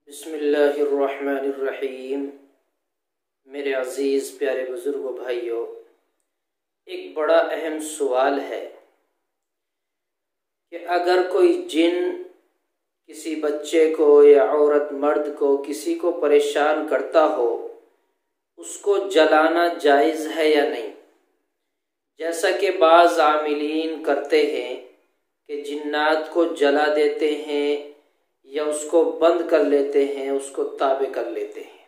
بسم اللہ الرحمن الرحیم۔ میرے عزیز پیارے بزرگوں بھائیوں، ایک بڑا اہم سوال ہے کہ اگر کوئی جن کسی بچے کو یا عورت مرد کو کسی کو پریشان کرتا ہو، اس کو جلانا جائز ہے یا نہیں؟ جیسا کہ بعض عاملین کرتے ہیں کہ جنات کو جلا دیتے ہیں یا اس کو بند کر لیتے ہیں، اس کو تابع کر لیتے ہیں۔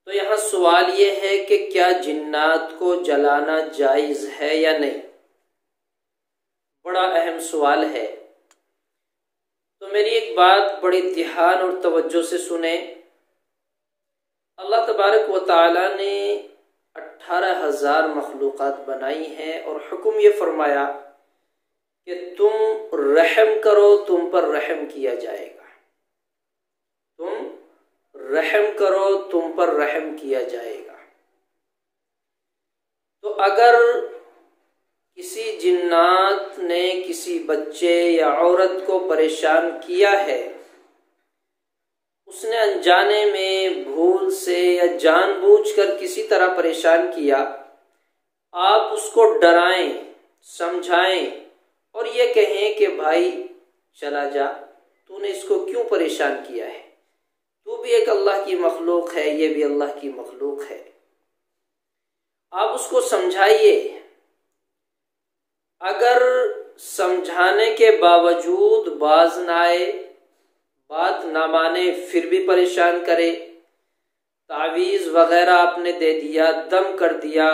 تو یہاں سوال یہ ہے کہ کیا جنات کو جلانا جائز ہے یا نہیں؟ بڑا اہم سوال ہے۔ تو میری ایک بات بڑی دھیان اور توجہ سے سنیں۔ اللہ تبارک و تعالی نے 18,000 مخلوقات بنائی ہیں اور حکم یہ فرمایا کہ تم رحم کرو، تم پر رحم کیا جائے گا۔ تم رحم کرو، تم پر رحم کیا جائے گا۔ تو اگر کسی جنات نے کسی بچے یا عورت کو پریشان کیا ہے، اس نے انجانے میں بھول سے یا جان بوجھ کر کسی طرح پریشان کیا، آپ اس کو ڈرائیں، سمجھائیں اور یہ کہیں کہ بھائی چلا جا، تو نے اس کو کیوں پریشان کیا ہے؟ تو بھی ایک اللہ کی مخلوق ہے، یہ بھی اللہ کی مخلوق ہے۔ آپ اس کو سمجھائیے۔ اگر سمجھانے کے باوجود باز نہ آئے، بات نہ مانے، پھر بھی پریشان کرے، تعویذ وغیرہ آپ نے دے دیا، دم کر دیا،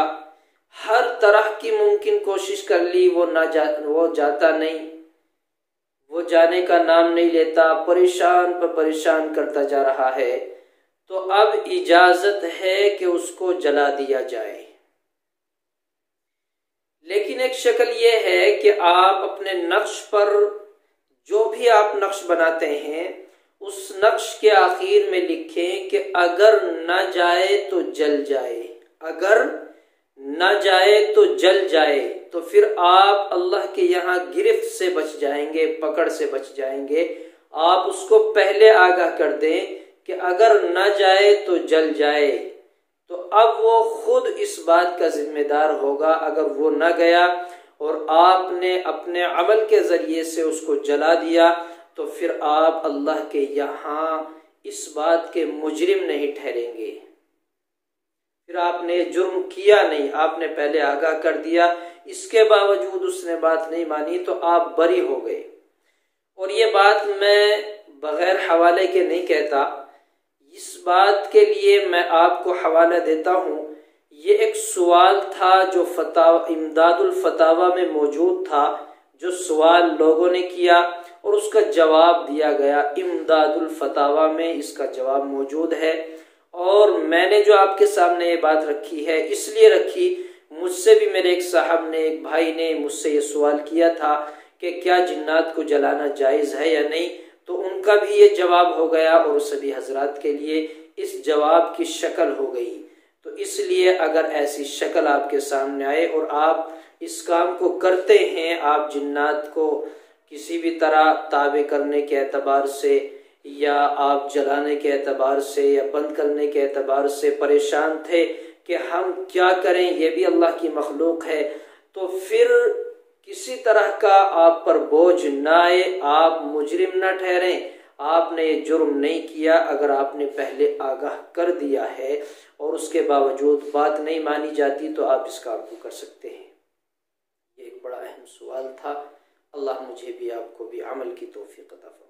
ہر طرح کی ممکن کوشش کر لی، وہ جاتا نہیں، وہ جانے کا نام نہیں لیتا، پریشان پر پریشان کرتا جا رہا ہے، تو اب اجازت ہے کہ اس کو جلا دیا جائے۔ لیکن ایک شکل یہ ہے کہ آپ اپنے نقش پر جو بھی آپ نقش بناتے ہیں، اس نقش کے آخر میں لکھیں کہ اگر نہ جائے تو جل جائے، اگر نہ جائے تو جل جائے، تو پھر آپ اللہ کے یہاں گرفت سے بچ جائیں گے، پکڑ سے بچ جائیں گے۔ آپ اس کو پہلے آگاہ کر دیں کہ اگر نہ جائے تو جل جائے، تو اب وہ خود اس بات کا ذمہ دار ہوگا۔ اگر وہ نہ گیا اور آپ نے اپنے عمل کے ذریعے سے اس کو جلا دیا، تو پھر آپ اللہ کے یہاں اس بات کے مجرم نہیں ٹھہریں گے۔ پھر آپ نے جرم کیا نہیں، آپ نے پہلے آگاہ کر دیا، اس کے باوجود اس نے بات نہیں مانی، تو آپ بری ہو گئے۔ اور یہ بات میں بغیر حوالے کے نہیں کہتا، اس بات کے لیے میں آپ کو حوالہ دیتا ہوں۔ یہ ایک سوال تھا جو امداد الفتاوی میں موجود تھا، جو سوال لوگوں نے کیا اور اس کا جواب دیا گیا۔ امداد الفتاوی میں اس کا جواب موجود ہے، اور میں نے جو آپ کے سامنے یہ بات رکھی ہے، اس لیے رکھی، مجھ سے بھی میرے ایک صاحب نے، ایک بھائی نے مجھ سے یہ سوال کیا تھا کہ کیا جنات کو جلانا جائز ہے یا نہیں، تو ان کا بھی یہ جواب ہو گیا، اور سبھی حضرات کے لیے اس جواب کی شکل ہو گئی۔ تو اس لیے اگر ایسی شکل آپ کے سامنے آئے اور آپ اس کام کو کرتے ہیں، آپ جنات کو کسی بھی طرح تابع کرنے کے اعتبار سے یا آپ جلانے کے اعتبار سے یا بند کرنے کے اعتبار سے پریشان تھے کہ ہم کیا کریں، یہ بھی اللہ کی مخلوق ہے، تو پھر کسی طرح کا آپ پر بوجھ نہ آئے، آپ مجرم نہ ٹھہریں۔ آپ نے یہ جرم نہیں کیا اگر آپ نے پہلے آگاہ کر دیا ہے اور اس کے باوجود بات نہیں مانی جاتی، تو آپ اس کام کو کر سکتے ہیں۔ یہ ایک بڑا اہم سوال تھا۔ اللہ مجھے بھی آپ کو بھی عمل کی توفیق عطا فرمائے۔